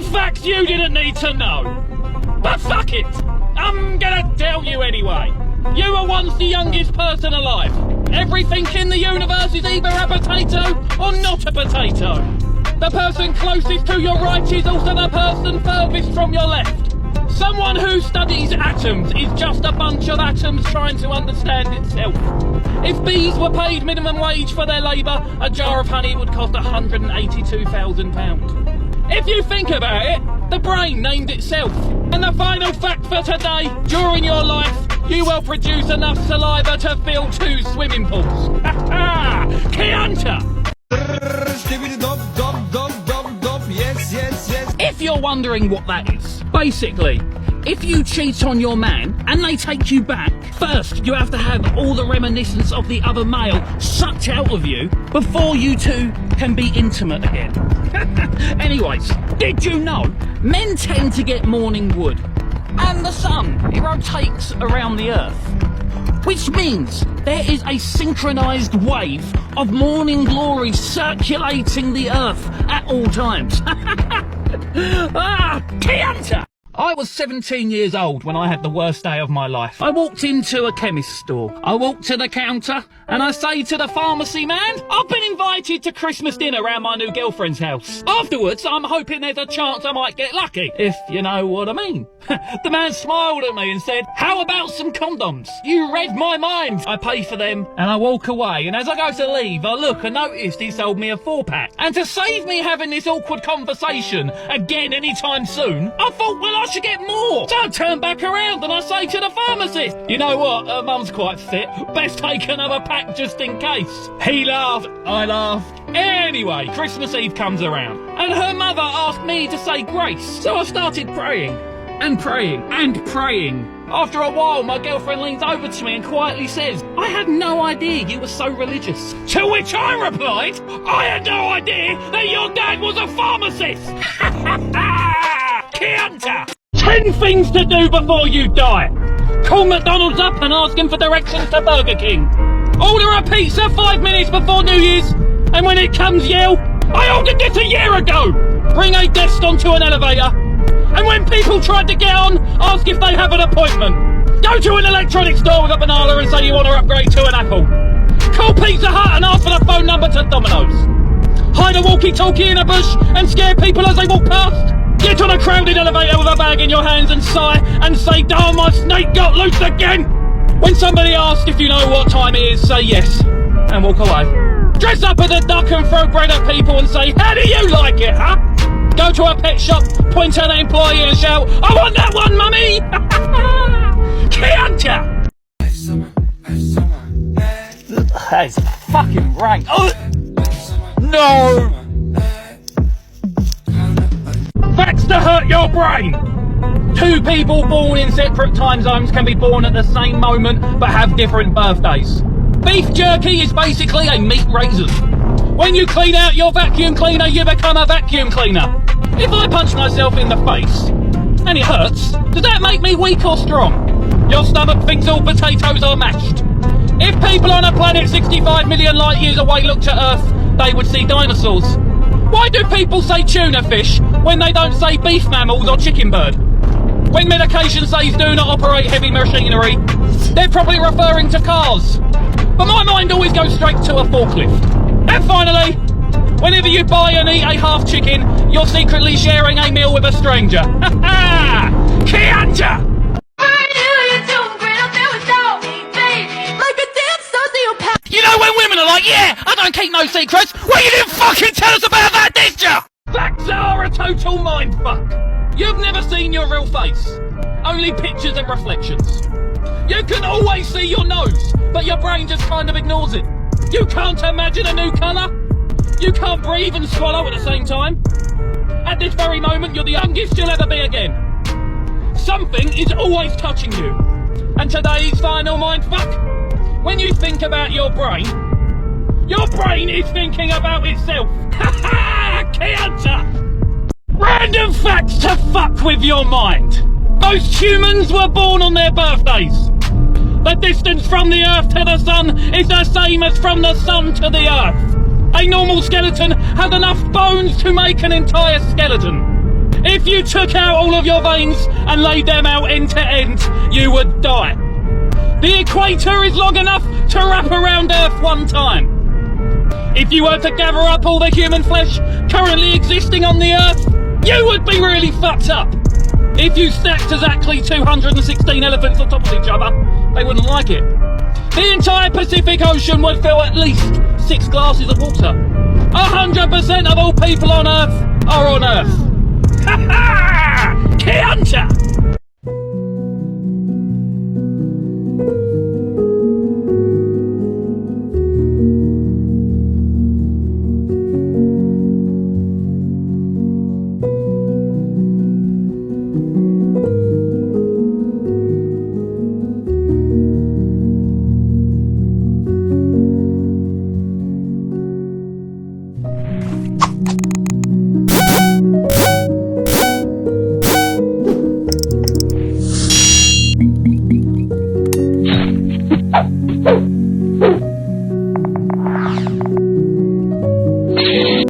facts you didn't need to know. But fuck it, I'm gonna tell you anyway. You were once the youngest person alive. Everything in the universe is either a potato or not a potato. The person closest to your right is also the person furthest from your left. Someone who studies atoms is just a bunch of atoms trying to understand itself. If bees were paid minimum wage for their labour, a jar of honey would cost £182,000. If you think about it, the brain named itself. And the final fact for today, during your life, you will produce enough saliva to fill 2 swimming pools. Ha ha! TheRealLordK! If you're wondering what that is, basically, if you cheat on your man and they take you back, first you have to have all the reminiscence of the other male sucked out of you before you two can be intimate again. Anyways, did you know men tend to get morning wood? And the sun, it rotates around the earth. Which means there is a synchronized wave of morning glory circulating the earth at all times. TheRealLordK! I was 17 years old when I had the worst day of my life. I walked into a chemist store. I walked to the counter and I say to the pharmacy man, I've been invited to Christmas dinner around my new girlfriend's house. Afterwards, I'm hoping there's a chance I might get lucky, if you know what I mean. The man smiled at me and said, how about some condoms? You read my mind. I pay for them and I walk away, and as I go to leave, I look and noticed he sold me a 4-pack. And to save me having this awkward conversation again anytime soon, I thought, well, I should get more. So I turn back around and I say to the pharmacist, you know what, her mum's quite fit, best take another pack just in case. He laughed, I laughed. Anyway, Christmas Eve comes around and her mother asked me to say grace. So I started praying and praying and praying. After a while, my girlfriend leans over to me and quietly says, I had no idea you were so religious. To which I replied, I had no idea that your dad was a pharmacist. TheRealLordK! 10 things to do before you die. Call McDonald's up and ask him for directions to Burger King. Order a pizza 5 minutes before New Year's, and when it comes, yell, I ordered this a year ago. Bring a guest onto an elevator, and when people try to get on, ask if they have an appointment. Go to an electronics store with a banana and say you want to upgrade to an Apple. Call Pizza Hut and ask for the phone number to Domino's. Hide a walkie-talkie in a bush and scare people as they walk past. Get on a crowded elevator with a bag in your hands and sigh and say, damn, my snake got loose again. When somebody asks if you know what time it is, say yes and walk away. Dress up as a duck and throw bread at people and say, how do you like it, huh? Go to a pet shop, point at an employee and shout, I want that one, mummy! TheRealLordK! That's fucking rank. Oh! No! Facts to hurt your brain! 2 people born in separate time zones can be born at the same moment but have different birthdays. Beef jerky is basically a meat raisin. When you clean out your vacuum cleaner, you become a vacuum cleaner. If I punch myself in the face and it hurts, does that make me weak or strong? Your stomach thinks all potatoes are mashed. If people on a planet 65 million light years away looked at Earth, they would see dinosaurs. Why do people say tuna fish when they don't say beef mammals or chicken bird? When medication says do not operate heavy machinery, they're probably referring to cars. But my mind always goes straight to a forklift. And finally, whenever you buy and eat a half chicken, you're secretly sharing a meal with a stranger. Ha ha! TheRealLordK! You know when women are like, yeah, I don't keep no secrets. Well, you didn't fucking tell us about that, did ya? Facts are a total mindfuck. You've never seen your real face. Only pictures and reflections. You can always see your nose, but your brain just kind of ignores it. You can't imagine a new colour. You can't breathe and swallow at the same time. At this very moment, you're the youngest you'll ever be again. Something is always touching you. And today's final mindfuck, when you think about your brain is thinking about itself. Ha ha! TheRealLordK! Random facts to fuck with your mind. Most humans were born on their birthdays. The distance from the Earth to the Sun is the same as from the Sun to the Earth. A normal skeleton has enough bones to make an entire skeleton. If you took out all of your veins and laid them out end to end, you would die. The equator is long enough to wrap around Earth one time. If you were to gather up all the human flesh currently existing on the Earth, you would be really fucked up. If you stacked exactly 216 elephants on top of each other, they wouldn't like it. The entire Pacific Ocean would fill at least 6 glasses of water. 100% of all people on Earth are on Earth.